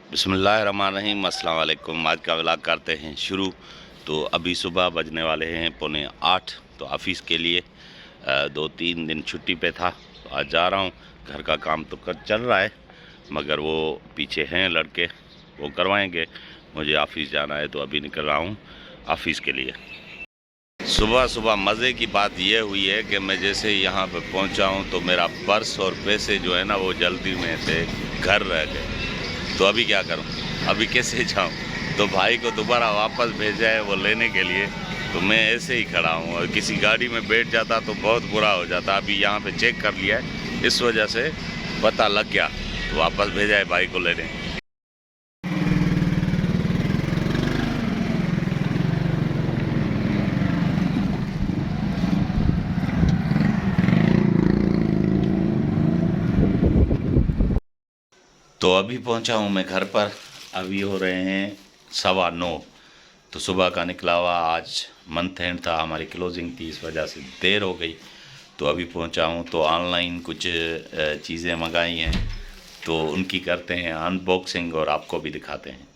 बिस्मिल्लाहिर्रहमानिर्रहीम, अस्सलाम वालेकुम। आज का व्लॉग करते हैं शुरू। तो अभी सुबह बजने वाले हैं 7:45। तो ऑफिस के लिए 2-3 दिन छुट्टी पे था, तो आज जा रहा हूँ। घर का काम तो चल रहा है, मगर वो पीछे हैं लड़के, वो करवाएंगे। मुझे ऑफिस जाना है, तो अभी निकल रहा हूँ ऑफिस के लिए। सुबह सुबह मज़े की बात यह हुई है कि मैं जैसे यहाँ पे पहुँचा हूँ तो मेरा पर्स और पैसे जो है ना, वो जल्दी में थे, घर रह गए। तो अभी क्या करूं, अभी कैसे जाऊं? तो भाई को दोबारा वापस भेजा है वो लेने के लिए। तो मैं ऐसे ही खड़ा हूं, और किसी गाड़ी में बैठ जाता तो बहुत बुरा हो जाता। अभी यहाँ पे चेक कर लिया है, इस वजह से पता लग गया, तो वापस भेजा है भाई को लेने। तो अभी पहुंचा हूं मैं घर पर। अभी हो रहे हैं 9:15। तो सुबह का निकला हुआ, आज मंथ एंड था, हमारी क्लोजिंग थी, इस वजह से देर हो गई। तो अभी पहुंचा हूं, तो ऑनलाइन कुछ चीज़ें मंगाई हैं, तो उनकी करते हैं अनबॉक्सिंग और आपको भी दिखाते हैं।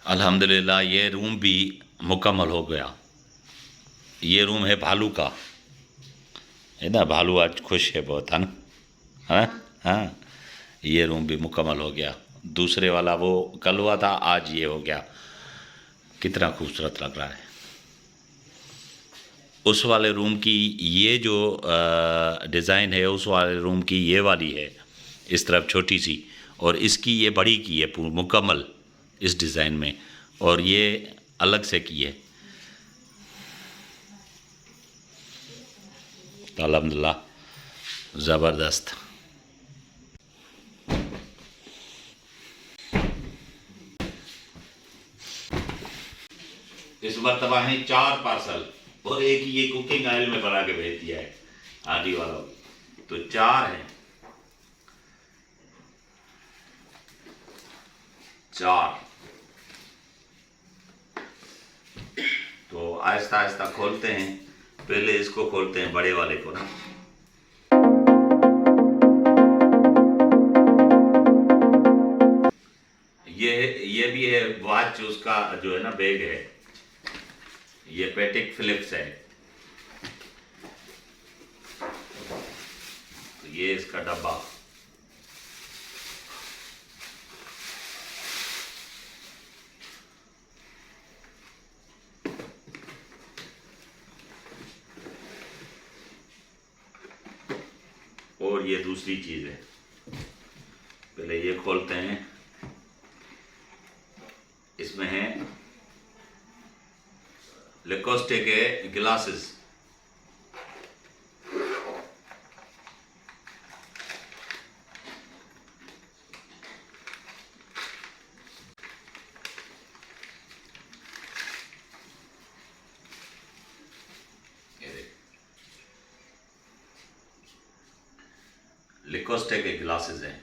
अल्हम्दुलिल्लाह ये रूम भी मुकम्मल हो गया। ये रूम है भालू का, है ना? भालू आज खुश है बहुत, है ना? हाँ हाँ, ये रूम भी मुकम्मल हो गया। दूसरे वाला वो कल हुआ था, आज ये हो गया। कितना खूबसूरत लग रहा है। उस वाले रूम की ये जो डिज़ाइन है, उस वाले रूम की ये वाली है, इस तरफ छोटी सी, और इसकी ये बड़ी की है मुकम्मल इस डिज़ाइन में, और ये अलग से की है। तो अल्हम्दुलिल्लाह ज़बरदस्त। इस मरतबा है 4 पार्सल, और एक ये कुकिंग ऑयल में बना के भेज दिया है आदि वालों। तो 4 है, 4। तो आहिस्ता आहिस्ता खोलते हैं। पहले इसको खोलते हैं, बड़े वाले को ना। ये भी है वॉच, उसका जो है ना बैग है, ये पेटिक फिलिप्स है। तो ये इसका डब्बा, और ये दूसरी चीज है। पहले ये खोलते हैं। इसमें है लेकोस्टे के ग्लासेस। लेकोस्टे के ग्लासेस हैं।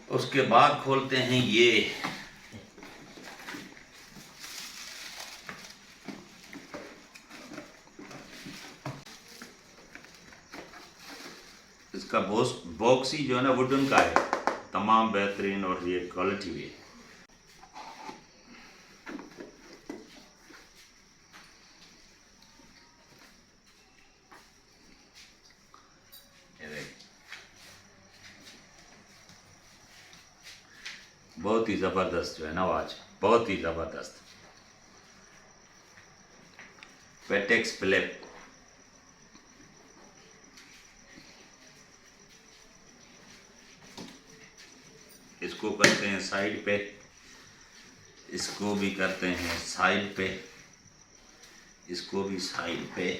उसके बाद खोलते हैं ये, इसका बॉक्स ही जो है ना वुडन का है, तमाम बेहतरीन, और ये क्वालिटी भी है। बहुत ही ज़बरदस्त जो है ना वॉच, बहुत ही ज़बरदस्त। पेटेक्स फिलिप। इसको करते हैं साइड पे, इसको भी करते हैं साइड पे, इसको भी साइड पे।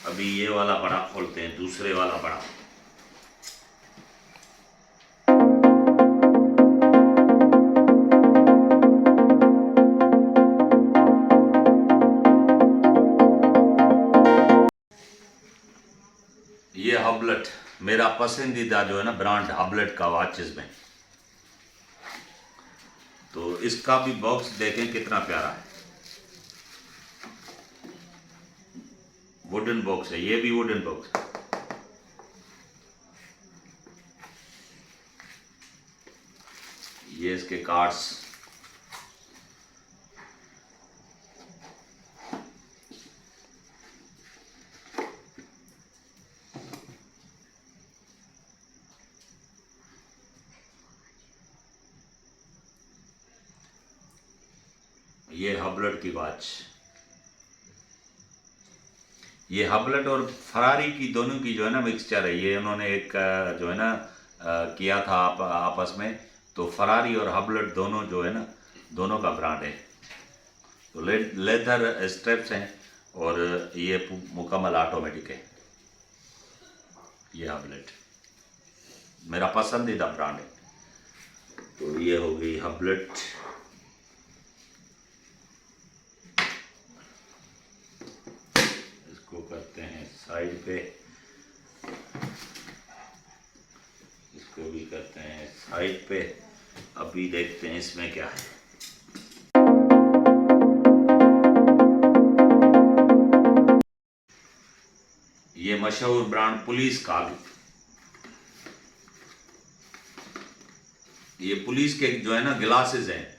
अभी ये वाला बड़ा खोलते हैं, दूसरे वाला बड़ा। ये हबलेट, मेरा पसंदीदा जो है ना ब्रांड हबलेट का वॉचेस में। तो इसका भी बॉक्स देखें कितना प्यारा है। वुडन बॉक्स है, ये भी वुडन बॉक्स है। ये इसके कार्ड्स, ये हबलट की वॉच, ये हबलट और फरारी की दोनों की जो है ना मिक्सचर है। ये उन्होंने एक जो है ना किया था आपस में, तो फरारी और हबलट दोनों जो है ना, दोनों का ब्रांड है। तो लेदर स्ट्रेप्स हैं और ये मुकम्मल ऑटोमेटिक है। ये हबलट मेरा पसंदीदा ब्रांड है। तो ये हो गई हबलट। इसको करते हैं साइड पे, इसको भी करते हैं साइड पे। अभी देखते हैं इसमें क्या है। ये मशहूर ब्रांड पुलिस का, ये पुलिस के जो है ना ग्लासेस हैं।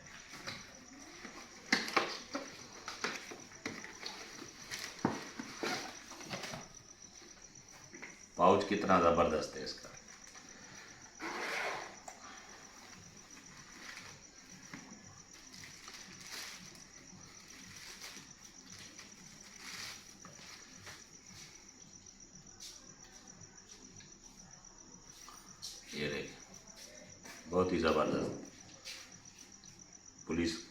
पाउच कितना जबरदस्त है इसका। ये देखिए, बहुत ही जबरदस्त पुलिस।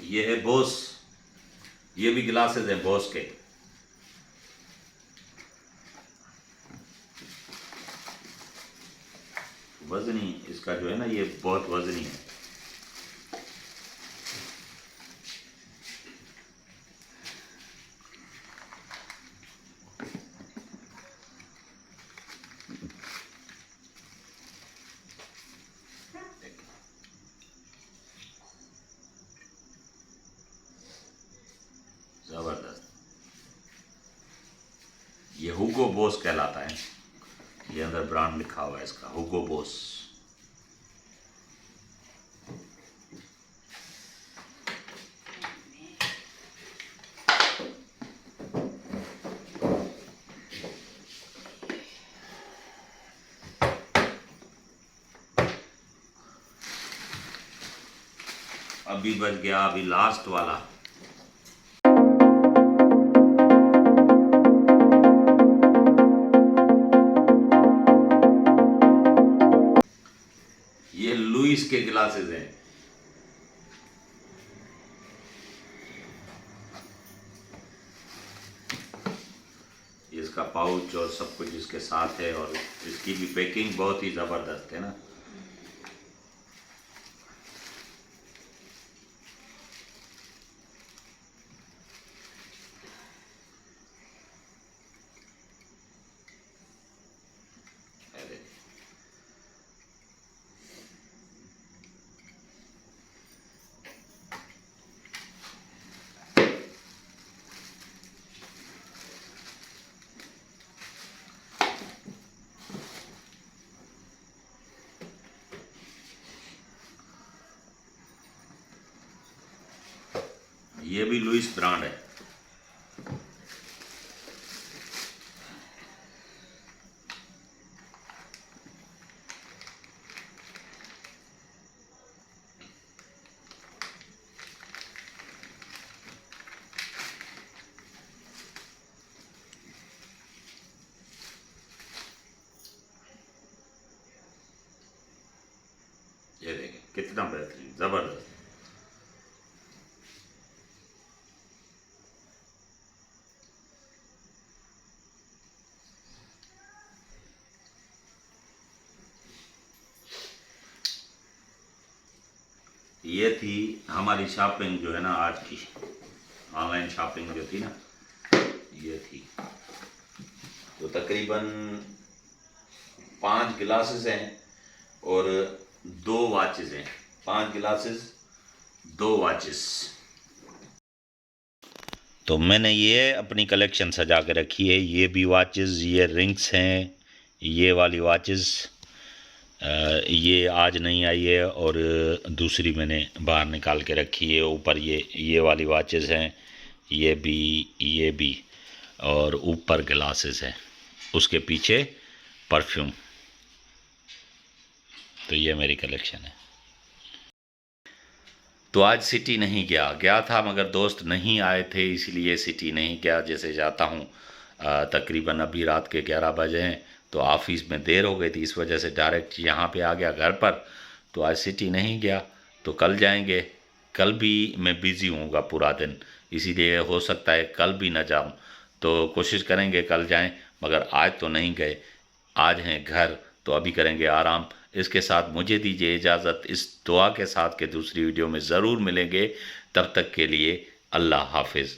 ये है बोस, ये भी ग्लासेस हैं बोस के। वजनी इसका जो है ना, ये बहुत वजनी है। जबरदस्त। ये हुगो बोस कहलाता है। ये अंदर ब्रांड लिखा हुआ है इसका, हुगो बोस। अभी बच गया अभी लास्ट वाला। ये लुइस के ग्लासेस हैं। इसका पाउच और सब कुछ इसके साथ है, और इसकी भी पैकिंग बहुत ही जबरदस्त है ना। ये भी लुइस ब्रांड है। ये देखें कितना बेहतरीन, जबरदस्त। ये थी हमारी शॉपिंग जो है ना आज की, ऑनलाइन शॉपिंग जो थी ना ये थी। तो तकरीबन 5 गिलासेस हैं और 2 वॉचेस हैं। 5 गिलासेस 2 वॉचेस। तो मैंने ये अपनी कलेक्शन सजा के रखी है। ये भी वॉचेस, ये रिंग्स हैं, ये वाली वॉचेस ये आज नहीं आई है और दूसरी मैंने बाहर निकाल के रखी है। ऊपर ये वाली वॉचेस हैं, ये भी और ऊपर ग्लासेस हैं, उसके पीछे परफ्यूम। तो ये मेरी कलेक्शन है। तो आज सिटी नहीं गया था मगर दोस्त नहीं आए थे इसलिए सिटी नहीं गया। जैसे जाता हूँ तकरीबन अभी रात के 11 बजे हैं, तो ऑफिस में देर हो गई थी, इस वजह से डायरेक्ट यहाँ पे आ गया घर पर। तो आज सिटी नहीं गया, तो कल जाएंगे। कल भी मैं बिज़ी हूँगा पूरा दिन, इसीलिए हो सकता है कल भी ना जाऊँ। तो कोशिश करेंगे कल जाएं, मगर आज तो नहीं गए। आज हैं घर, तो अभी करेंगे आराम। इसके साथ मुझे दीजिए इजाज़त, इस दुआ के साथ कि दूसरी वीडियो में ज़रूर मिलेंगे। तब तक के लिए अल्लाह हाफिज़।